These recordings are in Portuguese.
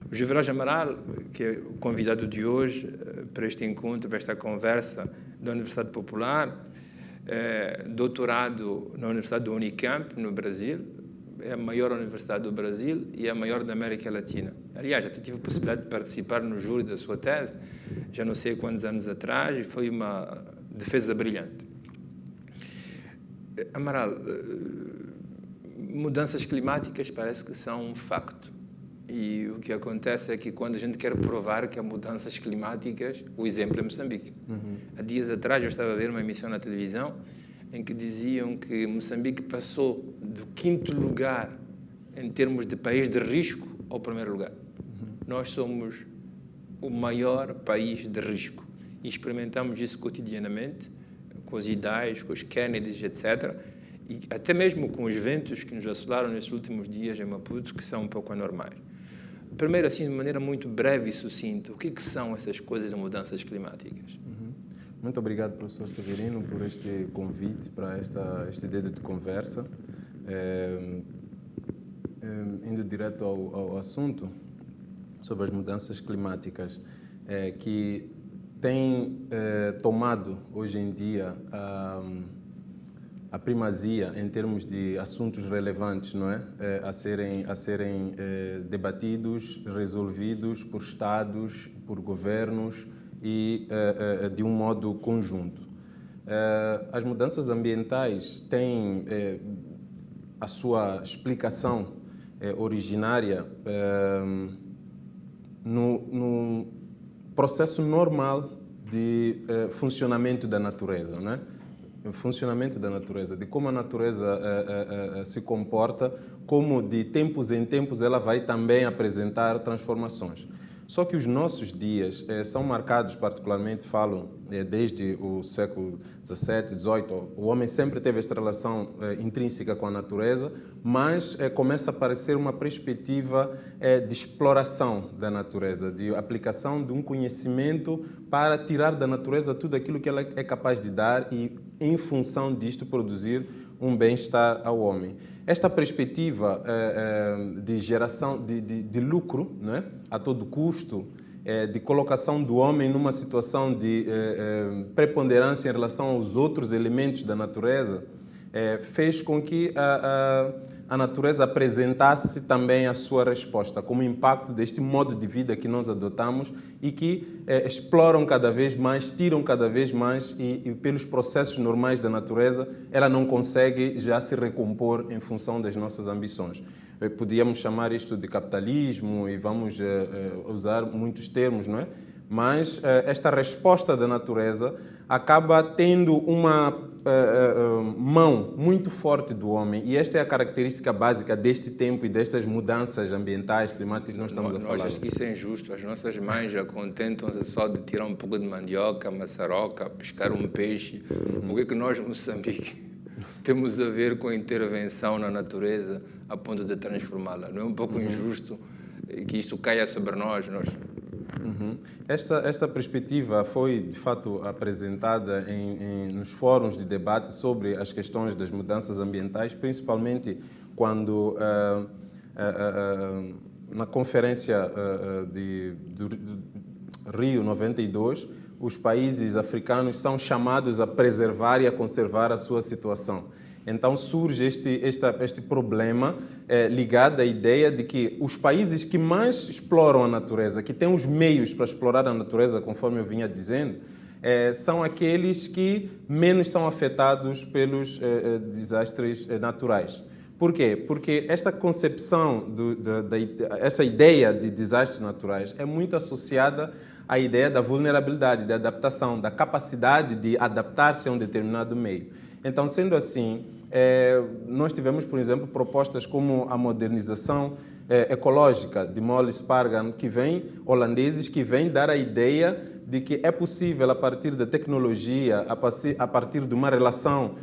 O Juveraj Amaral, que é o convidado de hoje para este encontro, para esta conversa da Universidade Popular, doutorado na Universidade do Unicamp, no Brasil, é a maior universidade do Brasil e a maior da América Latina. Aliás, já tive a possibilidade de participar no júri da sua tese, já não sei quantos anos atrás, e foi uma defesa brilhante. Amaral, mudanças climáticas parece que são um facto. E o que acontece é que quando a gente quer provar que há mudanças climáticas, o exemplo é Moçambique. Há dias atrás eu estava a ver uma emissão na televisão em que diziam que Moçambique passou do 5º lugar em termos de país de risco ao 1º lugar. Nós somos o maior país de risco e experimentamos isso cotidianamente, com os Idais, com os Kennedys, etc. E até mesmo com os ventos que nos assolaram nesses últimos dias em Maputo, que são um pouco anormais. Primeiro, assim, de maneira muito breve e sucinta, o que são essas coisas de mudanças climáticas? Muito obrigado, professor Severino, por este convite para este dedo de conversa. Indo direto ao assunto sobre as mudanças climáticas, que tem tomado hoje em dia a primazia em termos de assuntos relevantes, não é? A serem debatidos, resolvidos por Estados, por governos e de um modo conjunto. As mudanças ambientais têm a sua explicação originária no processo normal de funcionamento da natureza, não é? O funcionamento da natureza, de como a natureza se comporta, como de tempos em tempos ela vai também apresentar transformações. Só que os nossos dias são marcados, particularmente, desde o século XVII, XVIII, o homem sempre teve esta relação intrínseca com a natureza, mas começa a aparecer uma perspectiva de exploração da natureza, de aplicação de um conhecimento para tirar da natureza tudo aquilo que ela é capaz de dar e, em função disto, produzir um bem-estar ao homem. Esta perspectiva de geração de lucro, né, a todo custo, de colocação do homem numa situação de preponderância em relação aos outros elementos da natureza, fez com que a natureza apresentasse também a sua resposta, como impacto deste modo de vida que nós adotamos e que exploram cada vez mais, tiram cada vez mais e pelos processos normais da natureza, ela não consegue já se recompor em função das nossas ambições. Podíamos chamar isto de capitalismo e vamos usar muitos termos, não é? Mas esta resposta da natureza acaba tendo uma mão muito forte do homem, e esta é a característica básica deste tempo e destas mudanças ambientais, climáticas que nós estamos a falar. Nós acho que isso é injusto. As nossas mães já contentam-se só de tirar um pouco de mandioca, maçaroca, pescar um peixe. O que é que nós, Moçambique, temos a ver com a intervenção na natureza a ponto de transformá-la? Não é um pouco injusto que isto caia sobre nós? Esta perspectiva foi, de fato, apresentada nos fóruns de debate sobre as questões das mudanças ambientais, principalmente quando, na conferência de Rio 92, os países africanos são chamados a preservar e a conservar a sua situação. Então surge este problema ligado à ideia de que os países que mais exploram a natureza, que têm os meios para explorar a natureza, conforme eu vinha dizendo, são aqueles que menos são afetados pelos desastres naturais. Por quê? Porque esta concepção, essa ideia de desastres naturais é muito associada à ideia da vulnerabilidade, da adaptação, da capacidade de adaptar-se a um determinado meio. Então, sendo assim, nós tivemos, por exemplo, propostas como a modernização ecológica de Molle Spargan, holandeses, que vêm dar a ideia de que é possível, a partir da tecnologia, a partir de uma relação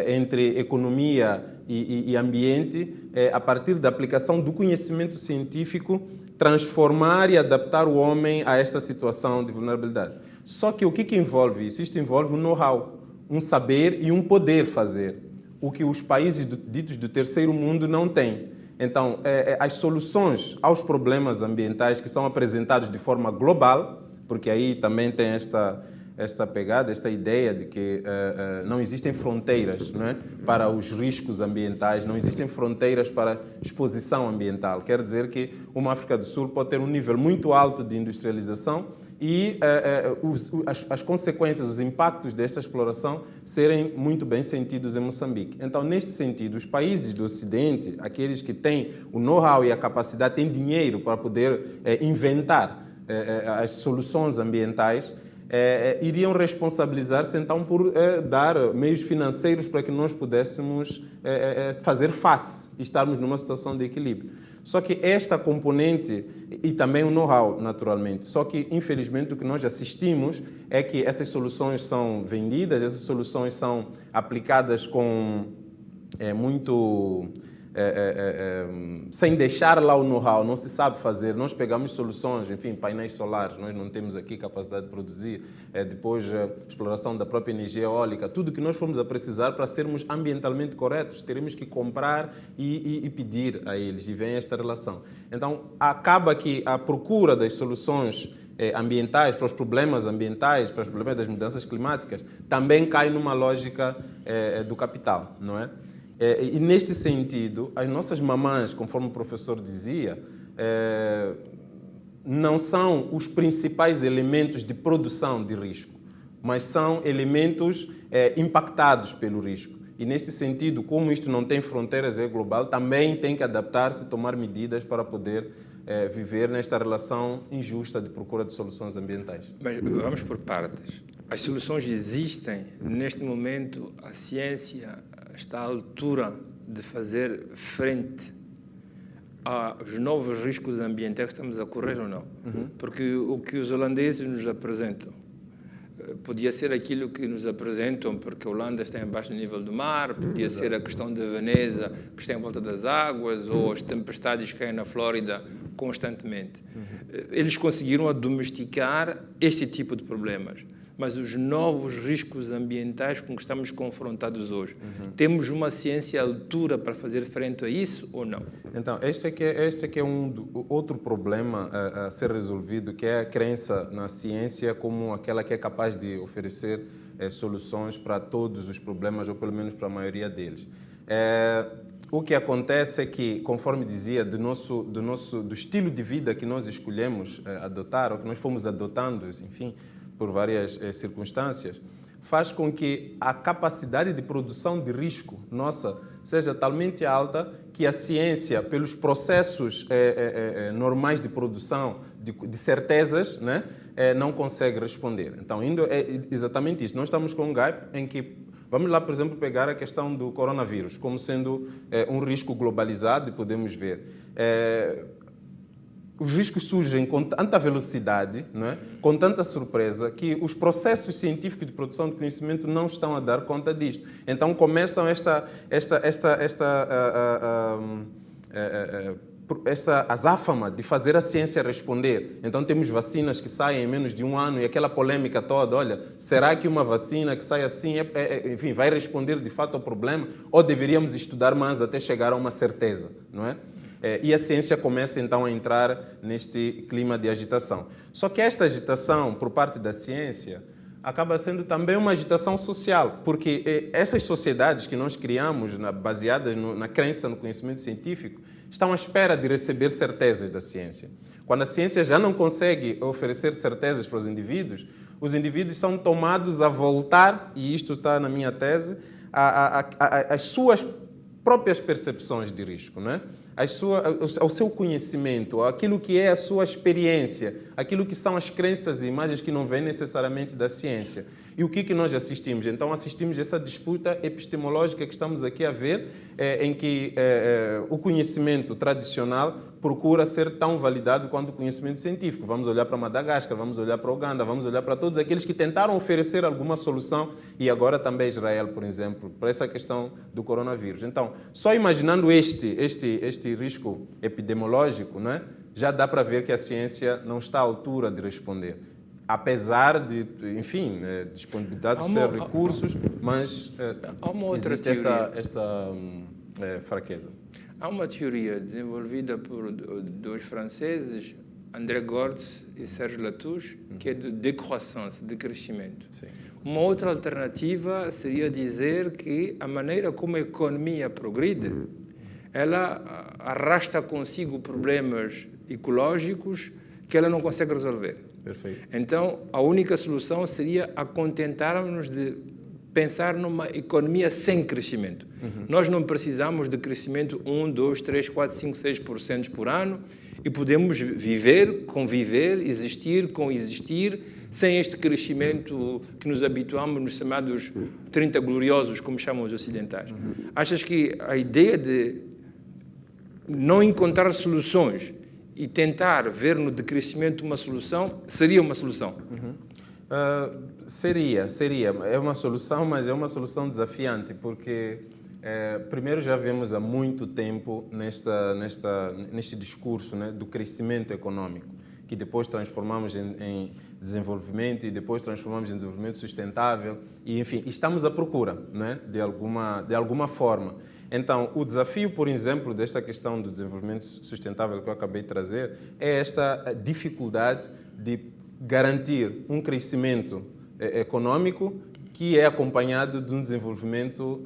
entre economia e ambiente, a partir da aplicação do conhecimento científico, transformar e adaptar o homem a esta situação de vulnerabilidade. Só que o que envolve isso? Isto envolve um know-how, um saber e um poder fazer. o que os países ditos do terceiro mundo não têm. Então, as soluções aos problemas ambientais que são apresentados de forma global, porque aí também tem esta pegada, esta ideia de que não existem fronteiras, não é? Para os riscos ambientais, não existem fronteiras para exposição ambiental. Quer dizer que uma África do Sul pode ter um nível muito alto de industrialização e as consequências, os impactos desta exploração serem muito bem sentidos em Moçambique. Então, neste sentido, os países do Ocidente, aqueles que têm o know-how e a capacidade, têm dinheiro para poder inventar as soluções ambientais, iriam responsabilizar-se então por dar meios financeiros para que nós pudéssemos fazer face e estarmos numa situação de equilíbrio. Só que esta componente, e também o know-how, naturalmente, só que infelizmente o que nós assistimos é que essas soluções são vendidas, essas soluções são aplicadas com muito... sem deixar lá o know-how, não se sabe fazer. Nós pegamos soluções, enfim, painéis solares, nós não temos aqui capacidade de produzir, depois a exploração da própria energia eólica, tudo que nós formos a precisar para sermos ambientalmente corretos, teremos que comprar e pedir a eles, e vem esta relação. Então, acaba que a procura das soluções ambientais, para os problemas ambientais, para os problemas das mudanças climáticas, também cai numa lógica do capital, não é? E neste sentido, as nossas mamães, conforme o professor dizia, não são os principais elementos de produção de risco, mas são elementos impactados pelo risco. E neste sentido, como isto não tem fronteiras, é global, também tem que adaptar-se, tomar medidas para poder viver nesta relação injusta de procura de soluções ambientais. Mas vamos por partes. As soluções existem. Neste momento, a ciência está à altura de fazer frente aos novos riscos ambientais que estamos a correr ou não. Porque o que os holandeses nos apresentam podia ser aquilo que nos apresentam, porque a Holanda está abaixo do nível do mar, podia ser a questão de Veneza, que está em volta das águas, ou as tempestades que caem na Flórida constantemente. Eles conseguiram domesticar este tipo de problemas. Mas os novos riscos ambientais com que estamos confrontados hoje, temos uma ciência à altura para fazer frente a isso ou não? Então, este é que é outro problema a ser resolvido, que é a crença na ciência como aquela que é capaz de oferecer soluções para todos os problemas, ou pelo menos para a maioria deles. O que acontece é que, conforme dizia, do estilo de vida que nós escolhemos adotar, ou que nós fomos adotando, enfim, por várias circunstâncias, faz com que a capacidade de produção de risco nossa seja talmente alta que a ciência, pelos processos normais de produção de certezas, né, não consegue responder. Então, é exatamente isso. Nós estamos com um gap em que, vamos lá, por exemplo, pegar a questão do coronavírus como sendo um risco globalizado, e podemos ver. Os riscos surgem com tanta velocidade, não é? Com tanta surpresa, que os processos científicos de produção de conhecimento não estão a dar conta disto. Então começam esta azáfama de fazer a ciência responder. Então temos vacinas que saem em menos de um ano e aquela polêmica toda, olha, será que uma vacina que sai assim, enfim, vai responder de fato ao problema? Ou deveríamos estudar mais até chegar a uma certeza, não é? E a ciência começa então a entrar neste clima de agitação. Só que esta agitação por parte da ciência acaba sendo também uma agitação social, porque essas sociedades que nós criamos, baseadas na crença no conhecimento científico, estão à espera de receber certezas da ciência. Quando a ciência já não consegue oferecer certezas para os indivíduos são tomados a voltar, e isto está na minha tese, às suas próprias percepções de risco, não é? Ao seu conhecimento, aquilo que é a sua experiência, aquilo que são as crenças e imagens que não vêm necessariamente da ciência. E o que nós assistimos? Então, assistimos a essa disputa epistemológica que estamos aqui a ver, em que o conhecimento tradicional procura ser tão validado quanto o conhecimento científico. Vamos olhar para Madagascar, vamos olhar para Uganda, vamos olhar para todos aqueles que tentaram oferecer alguma solução, e agora também Israel, por exemplo, para essa questão do coronavírus. Então, só imaginando este risco epidemiológico, não é? Já dá para ver que a ciência não está à altura de responder. apesar de, enfim, disponibilidade de recursos, mas há uma outra existe esta fraqueza. Há uma teoria desenvolvida por dois franceses, André Gortz e Serge Latouche, que é de décroissance, de crescimento. Sim. Uma outra alternativa seria dizer que a maneira como a economia progride, ela arrasta consigo problemas ecológicos que ela não consegue resolver. Perfeito. Então, a única solução seria acontentarmos de pensar numa economia sem crescimento. Nós não precisamos de crescimento 1, 2, 3, 4, 5, 6% por ano e podemos viver, conviver, existir, coexistir sem este crescimento que nos habituamos nos chamados 30 gloriosos, como chamam os ocidentais. Achas que a ideia de não encontrar soluções e tentar ver no decrescimento uma solução seria uma solução? Seria. É uma solução, mas é uma solução desafiante, porque primeiro já vemos há muito tempo neste discurso, né, do crescimento econômico, que depois transformamos em desenvolvimento e depois transformamos em desenvolvimento sustentável e, enfim, estamos à procura, né, de alguma forma. Então, o desafio, por exemplo, desta questão do desenvolvimento sustentável que eu acabei de trazer é esta dificuldade de garantir um crescimento econômico que é acompanhado de um desenvolvimento,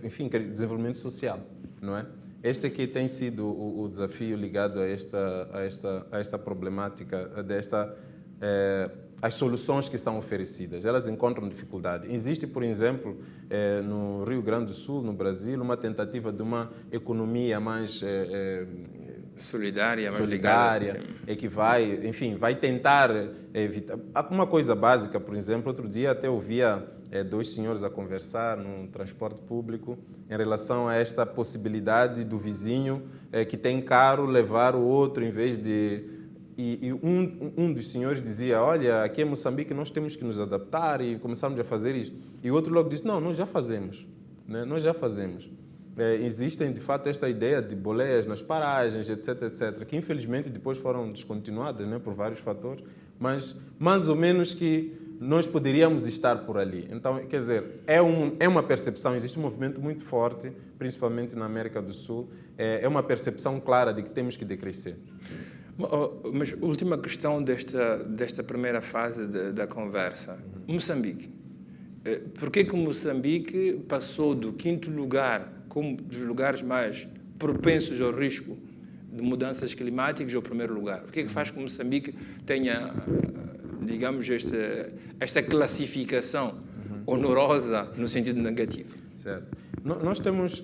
enfim, desenvolvimento social, não é? Este aqui tem sido o desafio ligado a esta problemática, as soluções que são oferecidas, elas encontram dificuldade. Existe, por exemplo, no Rio Grande do Sul, no Brasil, uma tentativa de uma economia mais solidária, que vai tentar evitar. Uma coisa básica, por exemplo, outro dia até ouvia dois senhores a conversar num transporte público em relação a esta possibilidade do vizinho que tem carro levar o outro em vez de... E um dos senhores dizia, olha, aqui em Moçambique nós temos que nos adaptar e começamos a fazer isso. E o outro logo disse, não, nós já fazemos. Né? Nós já fazemos. Existem, de fato, esta ideia de boleias nas paragens, etc., que infelizmente depois foram descontinuadas, né, por vários fatores, mas mais ou menos que nós poderíamos estar por ali. Então, quer dizer, é uma percepção, existe um movimento muito forte, principalmente na América do Sul, é uma percepção clara de que temos que decrescer. Mas última questão desta primeira fase da conversa. Moçambique. Por que Moçambique passou do 5º lugar como dos lugares mais propensos ao risco de mudanças climáticas ao 1º lugar? O que é que faz com que Moçambique tenha, digamos, esta classificação honorosa no sentido negativo? Certo. Nós temos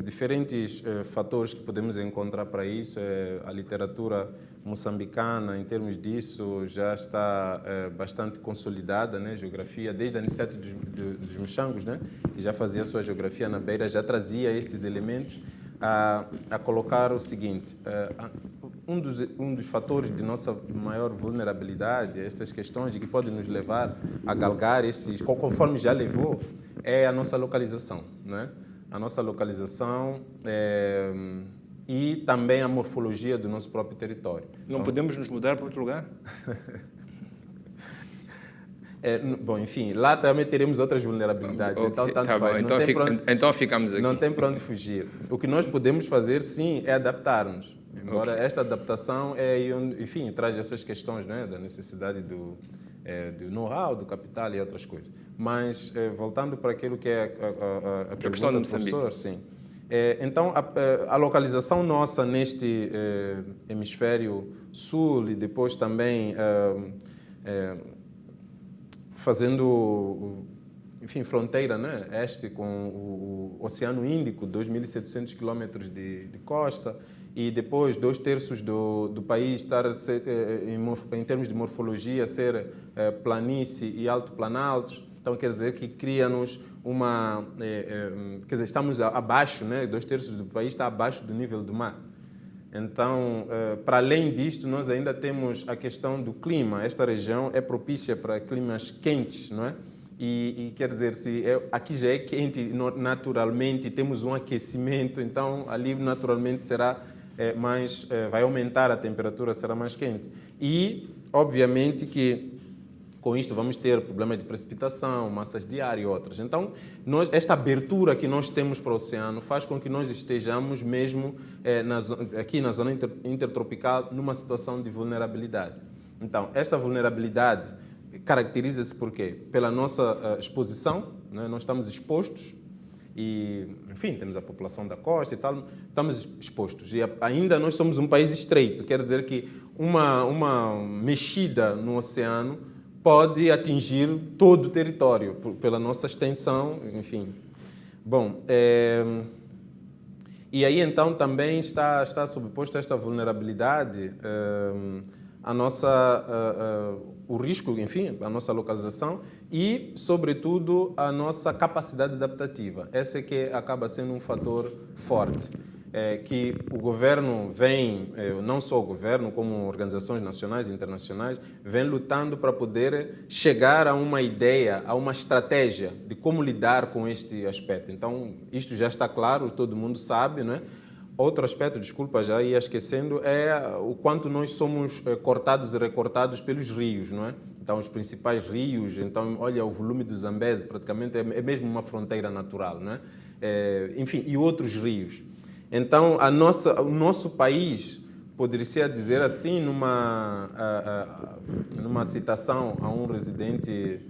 diferentes fatores que podemos encontrar para isso. A literatura moçambicana, em termos disso, já está bastante consolidada, né? Geografia, desde a Aniceto dos Mochangos, né? Que já fazia a sua geografia na beira, já trazia estes elementos a colocar o seguinte. Um dos fatores de nossa maior vulnerabilidade, estas questões de que podem nos levar a galgar esses, conforme já levou, é a nossa localização, né? A nossa localização e também a morfologia do nosso próprio território. Não podemos nos mudar para outro lugar? Bom, enfim, lá também teremos outras vulnerabilidades, Okay, então tanto tá faz. bom, então ficamos aqui. Não tem para onde fugir. O que nós podemos fazer, sim, é adaptar-nos. Embora esta adaptação, enfim, traz essas questões, né, da necessidade do know-how, do capital e outras coisas. Mas, voltando para aquilo que é a pergunta do professor, sim. Então, a localização nossa neste hemisfério sul e depois também fazendo, enfim, fronteira, né, este com o Oceano Índico, 2.700 quilômetros de costa, e depois 2/3 do país estar em termos de morfologia ser planície e alto-planaltos. Então quer dizer que cria-nos uma, quer dizer, estamos abaixo, né? 2/3 do país está abaixo do nível do mar. Então, para além disto, nós ainda temos a questão do clima. Esta região é propícia para climas quentes, não é? E quer dizer, aqui já é quente naturalmente, temos um aquecimento, então ali naturalmente será vai aumentar a temperatura, será mais quente. E obviamente que com isto vamos ter problemas de precipitação, massas de ar e outras. Então, esta abertura que nós temos para o oceano faz com que nós estejamos mesmo aqui na zona intertropical numa situação de vulnerabilidade. Então, esta vulnerabilidade caracteriza-se por quê? Pela nossa exposição, né? Nós estamos expostos e, enfim, temos a população da costa e tal, estamos expostos. E ainda nós somos um país estreito, quer dizer que uma mexida no oceano pode atingir todo o território, pela nossa extensão, enfim. Bom, e aí então também está sobreposto a esta vulnerabilidade o risco, enfim, a nossa localização e, sobretudo, a nossa capacidade adaptativa. Essa é que acaba sendo um fator forte. Que o governo vem, não só o governo, como organizações nacionais e internacionais, vem lutando para poder chegar a uma ideia, a uma estratégia de como lidar com este aspecto. Então, isto já está claro, todo mundo sabe, não é? Outro aspecto, desculpa, já ia esquecendo, é o quanto nós somos cortados e recortados pelos rios, não é? Então, os principais rios, então, olha, o volume do Zambeze praticamente é mesmo uma fronteira natural, não é? Enfim, e outros rios. Então, o nosso país, poderia dizer assim, numa citação a um residente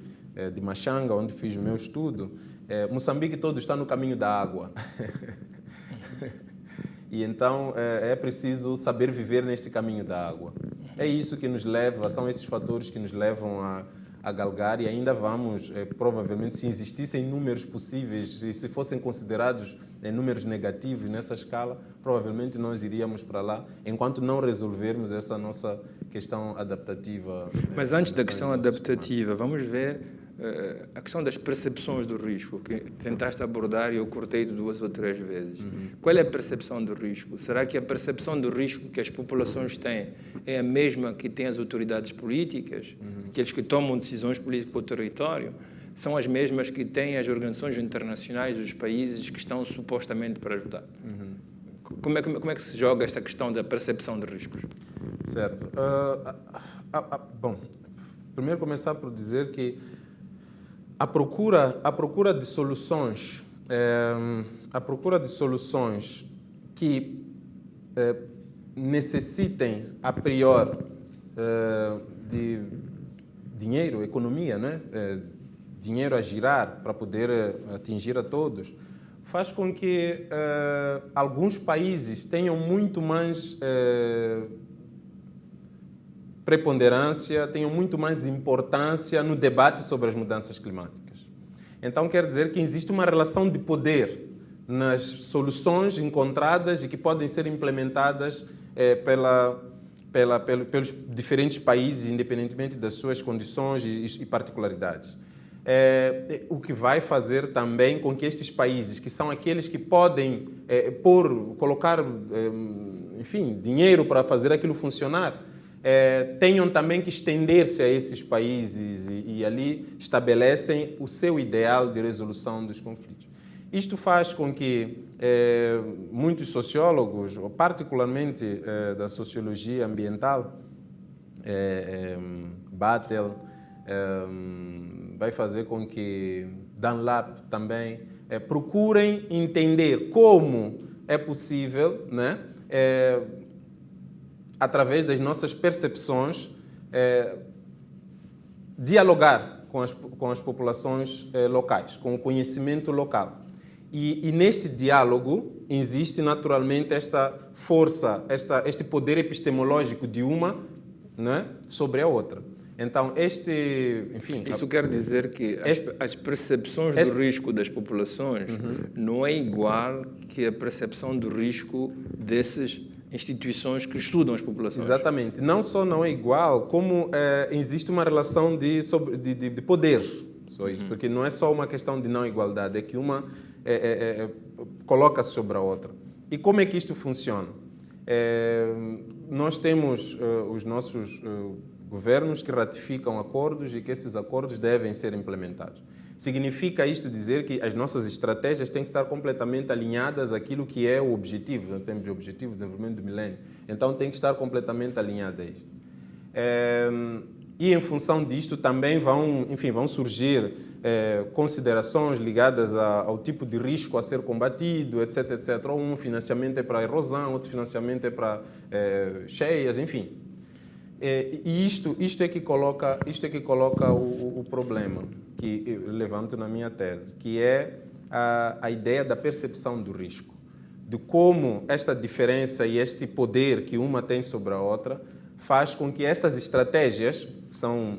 de Machanga, onde fiz o meu estudo, Moçambique todo está no caminho da água. E então é preciso saber viver neste caminho da água. É isso que nos leva, são esses fatores que nos levam a galgar e ainda vamos, provavelmente, se existissem números possíveis, e se fossem considerados números negativos nessa escala, provavelmente nós iríamos para lá, enquanto não resolvermos essa nossa questão adaptativa. Mas antes da questão adaptativa, vamos ver a questão das percepções do risco, que tentaste abordar e eu cortei 2 ou 3 vezes. Qual é a percepção do risco? Será que a percepção do risco que as populações têm é a mesma que têm as autoridades políticas? Aqueles que tomam decisões políticas para o território? São as mesmas que têm as organizações internacionais, os países que estão supostamente para ajudar? Como é que se joga esta questão da percepção de riscos? Certo. Bom, primeiro começar por dizer que a procura de soluções, que necessitem, a priori, de dinheiro, economia, né? Dinheiro a girar para poder atingir a todos, faz com que alguns países tenham muito mais preponderância, tenham muito mais importância no debate sobre as mudanças climáticas. Então, quer dizer que existe uma relação de poder nas soluções encontradas e que podem ser implementadas pelos diferentes países, independentemente das suas condições e particularidades. O que vai fazer também com que estes países, que são aqueles que podem colocar, enfim, dinheiro para fazer aquilo funcionar, tenham também que estender-se a esses países e ali estabelecem o seu ideal de resolução dos conflitos. Isto faz com que muitos sociólogos, particularmente da sociologia ambiental, Battel, vai fazer com que Dunlap também procurem entender como é possível, né, através das nossas percepções, dialogar com as populações locais, com o conhecimento local. E neste diálogo existe naturalmente esta força, este poder epistemológico de uma, né, sobre a outra. Então, enfim... Isso quer dizer que as percepções do risco das populações não é igual que a percepção do risco dessas instituições que estudam as populações. Exatamente. Não só não é igual, como existe uma relação de poder. Só isso. Porque não é só uma questão de não igualdade, é que uma coloca-se sobre a outra. E como é que isto funciona? Nós temos os nossos governos que ratificam acordos e que esses acordos devem ser implementados. Significa isto dizer que as nossas estratégias têm que estar completamente alinhadas àquilo que é o objetivo, em termos de objetivo de desenvolvimento do milênio. Então, tem que estar completamente alinhada a isto. E em função disto também vão surgir considerações ligadas ao tipo de risco a ser combatido, etc, etc. Um financiamento é para erosão, outro financiamento é para cheias, enfim. E isto é que coloca o problema que eu levanto na minha tese, que é a ideia da percepção do risco, de como esta diferença e este poder que uma tem sobre a outra faz com que essas estratégias que são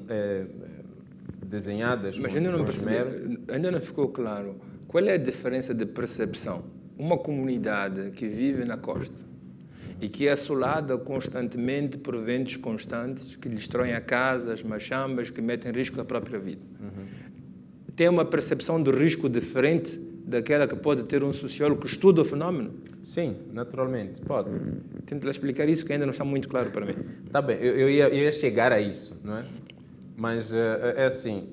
desenhadas... Mas ainda não ficou claro qual é a diferença de percepção. Uma comunidade que vive na costa e que é assolada constantemente por ventos constantes que destroem a casa, as machambas, que metem em risco a própria vida. Tem uma percepção de risco diferente daquela que pode ter um sociólogo que estuda o fenómeno? Sim, naturalmente, pode. Tento explicar isso que ainda não está muito claro para mim. Tá bem, eu ia chegar a isso, não é? Mas é assim,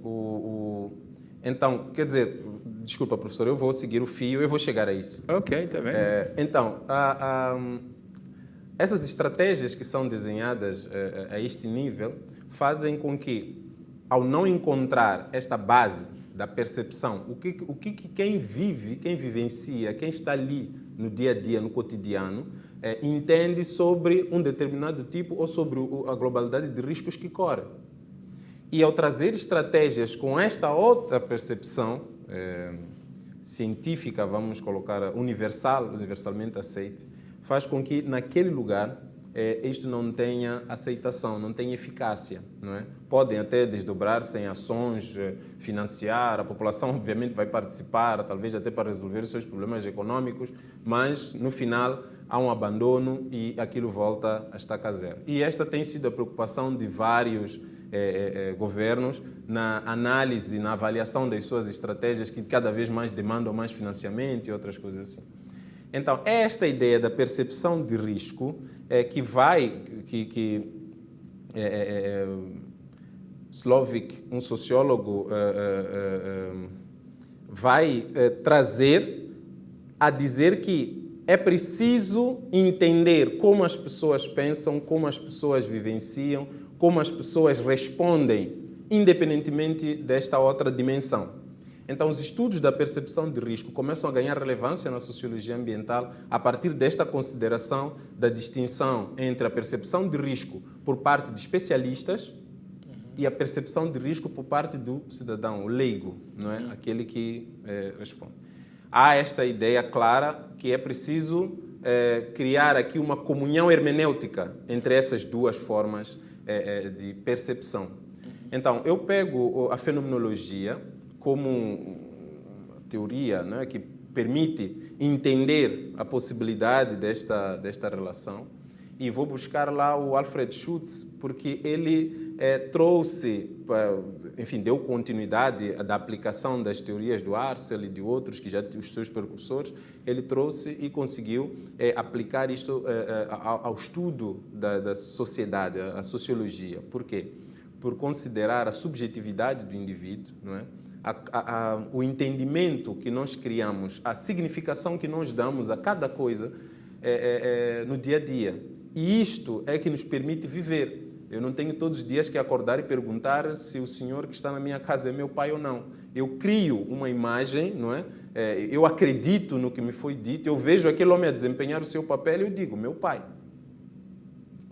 então, quer dizer, desculpa, professor, eu vou seguir o fio, eu vou chegar a isso. Ok, está bem. Então, essas estratégias que são desenhadas a este nível fazem com que, ao não encontrar esta base da percepção, o que quem vive, quem vivencia, quem está ali no dia a dia, no cotidiano, entende sobre um determinado tipo ou sobre a globalidade de riscos que corre. E ao trazer estratégias com esta outra percepção científica, vamos colocar universalmente aceite, faz com que naquele lugar isto não tenha aceitação, não tenha eficácia, não é? Podem até desdobrar-se em ações, financiar, a população obviamente vai participar, talvez até para resolver os seus problemas econômicos, mas no final há um abandono e aquilo volta a estaca zero. E esta tem sido a preocupação de vários governos na análise, na avaliação das suas estratégias que cada vez mais demandam mais financiamento e outras coisas assim. Então, é esta ideia da percepção de risco que Slovic, um sociólogo, vai trazer a dizer que é preciso entender como as pessoas pensam, como as pessoas vivenciam, como as pessoas respondem, independentemente desta outra dimensão. Então, os estudos da percepção de risco começam a ganhar relevância na sociologia ambiental a partir desta consideração da distinção entre a percepção de risco por parte de especialistas e a percepção de risco por parte do cidadão, o leigo, não é? Aquele que responde. Há esta ideia clara que é preciso criar aqui uma comunhão hermenêutica entre essas duas formas de percepção. Então, eu pego a fenomenologia como uma teoria, né, que permite entender a possibilidade desta relação. E vou buscar lá o Alfred Schutz, porque ele trouxe, enfim, deu continuidade da aplicação das teorias do Arcel e de outros, que já os seus precursores, ele trouxe e conseguiu aplicar isto ao estudo da sociedade, à sociologia. Por quê? Por considerar a subjetividade do indivíduo, não é? O entendimento que nós criamos, a significação que nós damos a cada coisa no dia a dia. E isto é que nos permite viver. Eu não tenho todos os dias que acordar e perguntar se o senhor que está na minha casa é meu pai ou não. Eu crio uma imagem, não é? Eu acredito no que me foi dito, eu vejo aquele homem a desempenhar o seu papel e eu digo, meu pai.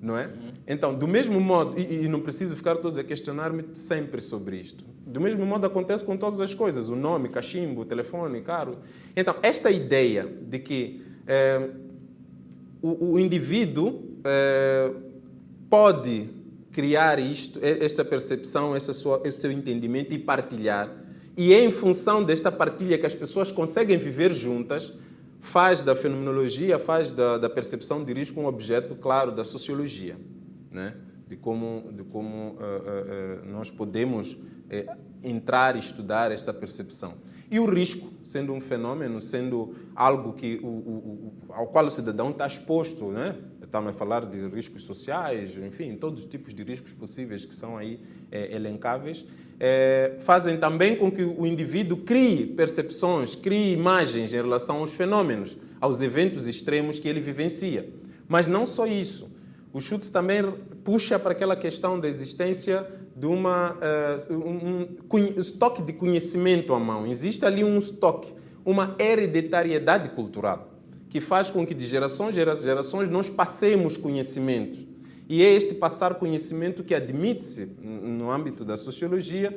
Não é? Então, do mesmo modo, e não preciso ficar todos a questionar-me sempre sobre isto, do mesmo modo acontece com todas as coisas, o nome, cachimbo, o telefone, carro. Então, esta ideia de que o indivíduo pode criar esta percepção, esse seu entendimento e partilhar, e é em função desta partilha que as pessoas conseguem viver juntas, faz da fenomenologia, faz da percepção de risco um objeto, claro, da sociologia, né? de como nós podemos entrar e estudar esta percepção. E o risco, sendo um fenômeno, sendo algo ao qual o cidadão está exposto, né? Estamos a falar de riscos sociais, enfim, todos os tipos de riscos possíveis que são aí elencáveis, fazem também com que o indivíduo crie percepções, crie imagens em relação aos fenômenos, aos eventos extremos que ele vivencia. Mas não só isso. O Schutz também puxa para aquela questão da existência de um estoque de conhecimento à mão. Existe ali um estoque, uma hereditariedade cultural, que faz com que de gerações em gerações nós passemos conhecimento. E é este passar conhecimento que admite-se, no âmbito da sociologia,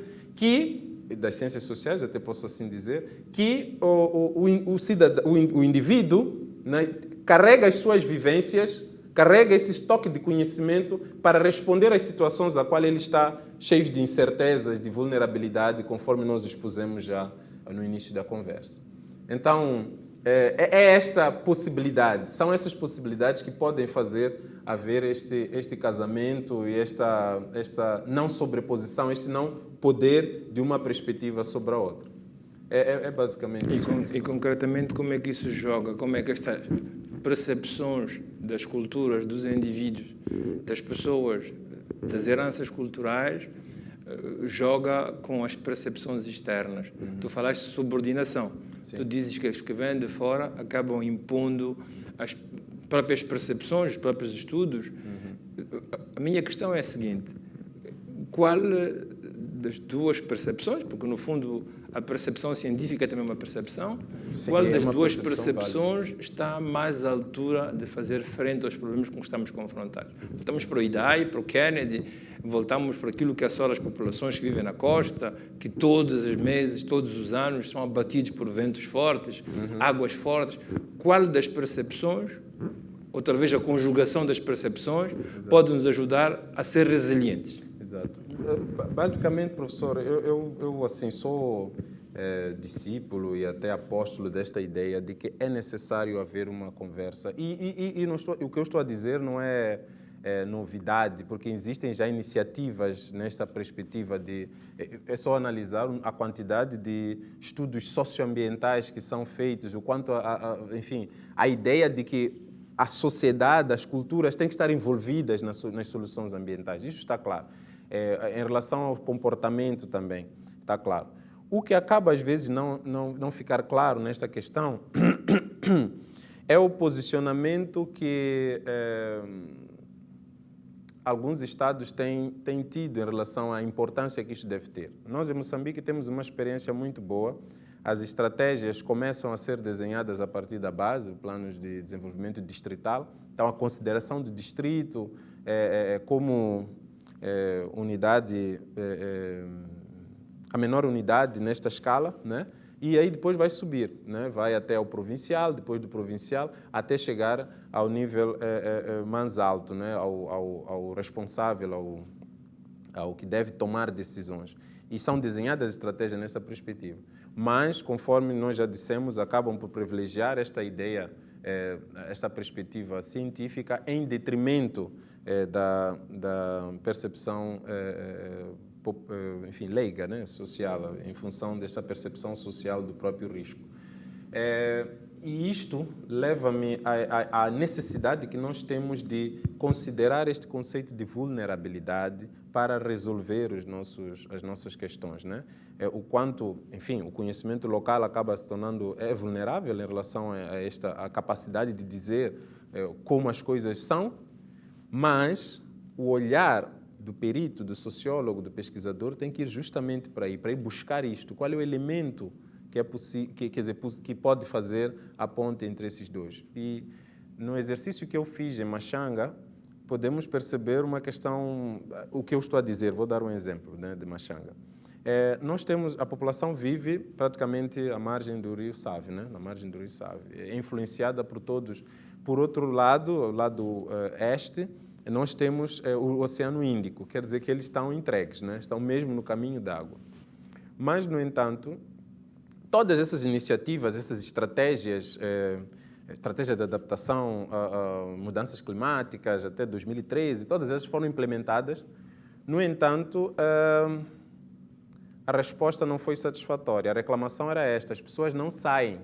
das ciências sociais, até posso assim dizer, que o indivíduo, né, carrega as suas vivências, carrega esse estoque de conhecimento para responder às situações a qual ele está cheio de incertezas, de vulnerabilidade, conforme nós expusemos já no início da conversa. Então, é esta possibilidade, são essas possibilidades que podem fazer haver este casamento e esta não sobreposição, este não poder de uma perspectiva sobre a outra. É basicamente isso. E concretamente, como é que isso joga? Como é que estas percepções das culturas, dos indivíduos, das pessoas, das heranças culturais, joga com as percepções externas? Tu falaste de subordinação. Sim. Tu dizes que os que vêm de fora acabam impondo as próprias percepções, os próprios estudos. A minha questão é a seguinte: qual das duas percepções, porque no fundo a percepção científica é também uma percepção, sim, qual das duas percepções está mais à altura de fazer frente aos problemas com que estamos confrontados? Voltamos para o Idai, para o Kennedy, voltamos para aquilo que assola as populações que vivem na costa, que todos os meses, todos os anos são abatidos por ventos fortes, águas fortes. Qual das percepções, ou talvez a conjugação das percepções, pode nos ajudar a ser resilientes? Exato. Basicamente, professor, eu assim, sou discípulo e até apóstolo desta ideia de que é necessário haver uma conversa. E o que eu estou a dizer não é novidade, porque existem já iniciativas nesta perspectiva de... É só analisar a quantidade de estudos socioambientais que são feitos, o quanto, enfim, a ideia de que a sociedade, as culturas têm que estar envolvidas nas soluções ambientais. Isso está claro. Em relação ao comportamento também, está claro. O que acaba, às vezes, não ficar claro nesta questão é o posicionamento que alguns estados têm tido em relação à importância que isso deve ter. Nós, em Moçambique, temos uma experiência muito boa. As estratégias começam a ser desenhadas a partir da base, planos de desenvolvimento distrital. Então, a consideração do distrito como unidade, a menor unidade nesta escala, né? E aí depois vai subir, né? Vai até o provincial, depois do provincial, até chegar ao nível mais alto, né? Ao responsável, ao que deve tomar decisões. E são desenhadas estratégias nessa perspectiva. Mas, conforme nós já dissemos, acabam por privilegiar esta ideia, esta perspectiva científica em detrimento da percepção enfim, leiga, né, social, em função desta percepção social do próprio risco. E isto leva-me à necessidade que nós temos de considerar este conceito de vulnerabilidade para resolver as nossas questões, né? O quanto, enfim, o conhecimento local acaba se tornando vulnerável em relação a capacidade de dizer como as coisas são, mas o olhar do perito, do sociólogo, do pesquisador tem que ir justamente para ir buscar isto. Qual é o elemento que pode fazer a ponte entre esses dois? E no exercício que eu fiz em Machanga, podemos perceber uma questão, o que eu estou a dizer, vou dar um exemplo, né, de Machanga. Nós temos, a população vive praticamente à margem do rio Save, né, na margem do rio Save, é influenciada por todos. Por outro lado, o lado este, nós temos o Oceano Índico, quer dizer que eles estão entregues, né, estão mesmo no caminho d'água. Mas, no entanto, todas essas iniciativas, essas estratégias, estratégia de adaptação a mudanças climáticas até 2013, todas elas foram implementadas. No entanto, a resposta não foi satisfatória. A reclamação era esta: as pessoas não saem.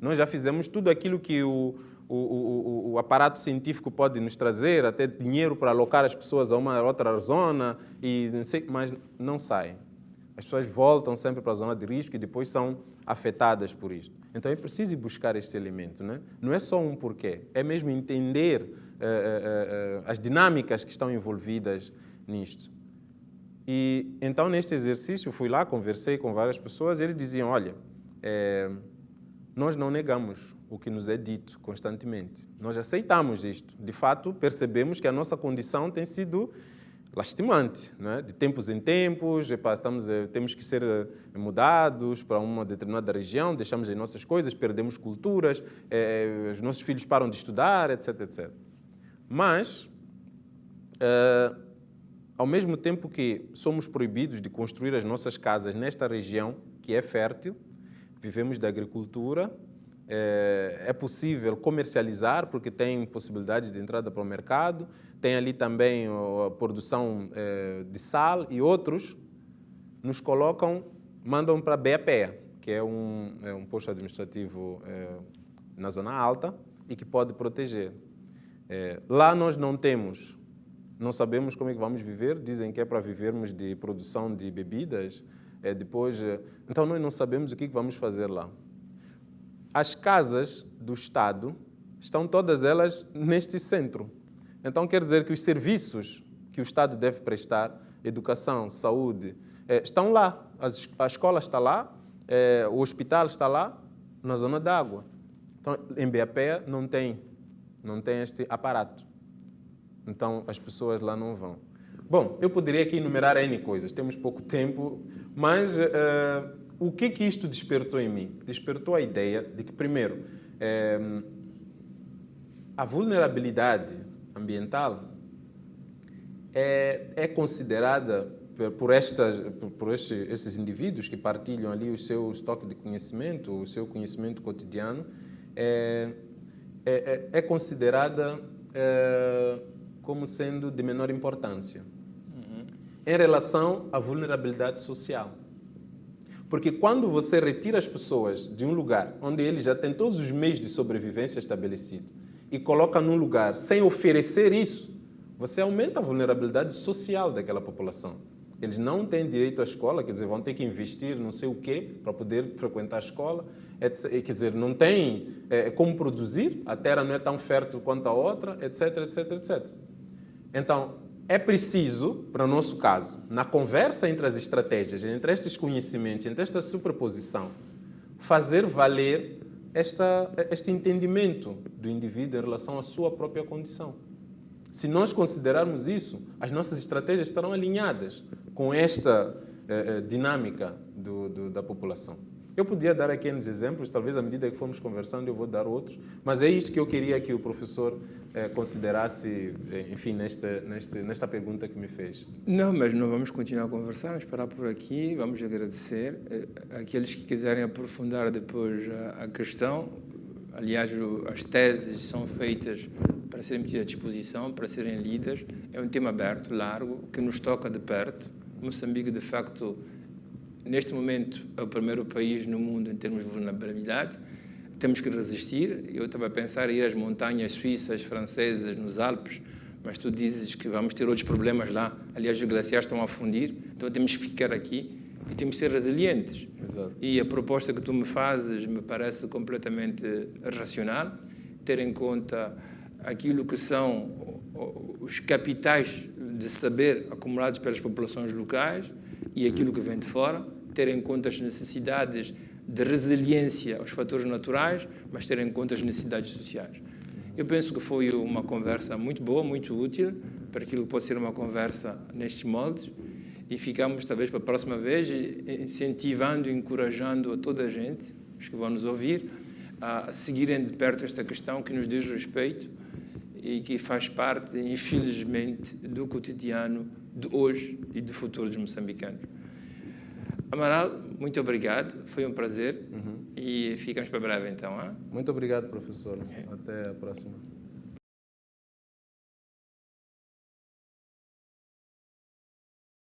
Nós já fizemos tudo aquilo que o aparato científico pode nos trazer, até dinheiro para alocar as pessoas a uma outra zona, mas não saem. As pessoas voltam sempre para a zona de risco e depois são afetadas por isto. Então é preciso ir buscar este elemento, né? Não é só um porquê, é mesmo entender as dinâmicas que estão envolvidas nisto. E então neste exercício fui lá, conversei com várias pessoas e eles diziam, olha, nós não negamos o que nos é dito constantemente. Nós aceitamos isto. De fato, percebemos que a nossa condição tem sido lastimante, né? De tempos em tempos, temos que ser mudados para uma determinada região, deixamos as nossas coisas, perdemos culturas, os nossos filhos param de estudar, etc, etc. Mas, ao mesmo tempo que somos proibidos de construir as nossas casas nesta região, que é fértil, vivemos da agricultura, é possível comercializar, porque tem possibilidades de entrada para o mercado, tem ali também a produção de sal e outros nos mandam para a BAPEA, que é um posto administrativo na zona alta e que pode proteger. Lá nós não sabemos como é que vamos viver, dizem que é para vivermos de produção de bebidas, então nós não sabemos o que vamos fazer lá. As casas do Estado estão todas elas neste centro. Então, quer dizer que os serviços que o Estado deve prestar, educação, saúde, estão lá. A escola está lá, o hospital está lá, na zona da água. Então, em BAPEA não tem este aparato. Então, as pessoas lá não vão. Bom, eu poderia aqui enumerar N coisas, temos pouco tempo, mas o que isto despertou em mim? Despertou a ideia de que, primeiro, a vulnerabilidade ambiental é considerada por esses indivíduos que partilham ali o seu estoque de conhecimento, o seu conhecimento cotidiano, é considerada como sendo de menor importância em relação à vulnerabilidade social. Porque quando você retira as pessoas de um lugar onde eles já têm todos os meios de sobrevivência estabelecidos e coloca num lugar sem oferecer isso, você aumenta a vulnerabilidade social daquela população. Eles não têm direito à escola, quer dizer, vão ter que investir não sei o quê para poder frequentar a escola, quer dizer, não tem como produzir, a terra não é tão fértil quanto a outra, etc, etc, etc. Então, é preciso, para o nosso caso, na conversa entre as estratégias, entre estes conhecimentos, entre esta superposição, fazer valer este entendimento do indivíduo em relação à sua própria condição. Se nós considerarmos isso, as nossas estratégias estarão alinhadas com esta dinâmica da população. Eu podia dar aqui uns exemplos, talvez à medida que formos conversando eu vou dar outros, mas é isto que eu queria que o professor considerasse, enfim, nesta pergunta que me fez. Não, mas não vamos continuar a conversar, vamos parar por aqui, vamos agradecer. Aqueles que quiserem aprofundar depois a questão, aliás, as teses são feitas para serem metidas à disposição, para serem lidas. É um tema aberto, largo, que nos toca de perto. Moçambique, de facto, neste momento, é o primeiro país no mundo em termos de vulnerabilidade. Temos que resistir. Eu estava a pensar em ir às montanhas suíças, francesas, nos Alpes, mas tu dizes que vamos ter outros problemas lá. Aliás, os glaciares estão a fundir, então temos que ficar aqui e temos que ser resilientes. Exato. E a proposta que tu me fazes me parece completamente racional, ter em conta aquilo que são os capitais de saber acumulados pelas populações locais e aquilo que vem de fora, ter em conta as necessidades de resiliência aos fatores naturais, mas ter em conta as necessidades sociais. Eu penso que foi uma conversa muito boa, muito útil, para aquilo que pode ser uma conversa nestes moldes, e ficamos, talvez, para a próxima vez, incentivando e encorajando a toda a gente, os que vão nos ouvir, a seguirem de perto esta questão que nos diz respeito e que faz parte, infelizmente, do cotidiano de hoje e do futuro dos moçambicanos. Amaral, muito obrigado, foi um prazer e ficamos para breve então. Hein? Muito obrigado, professor. Até a próxima.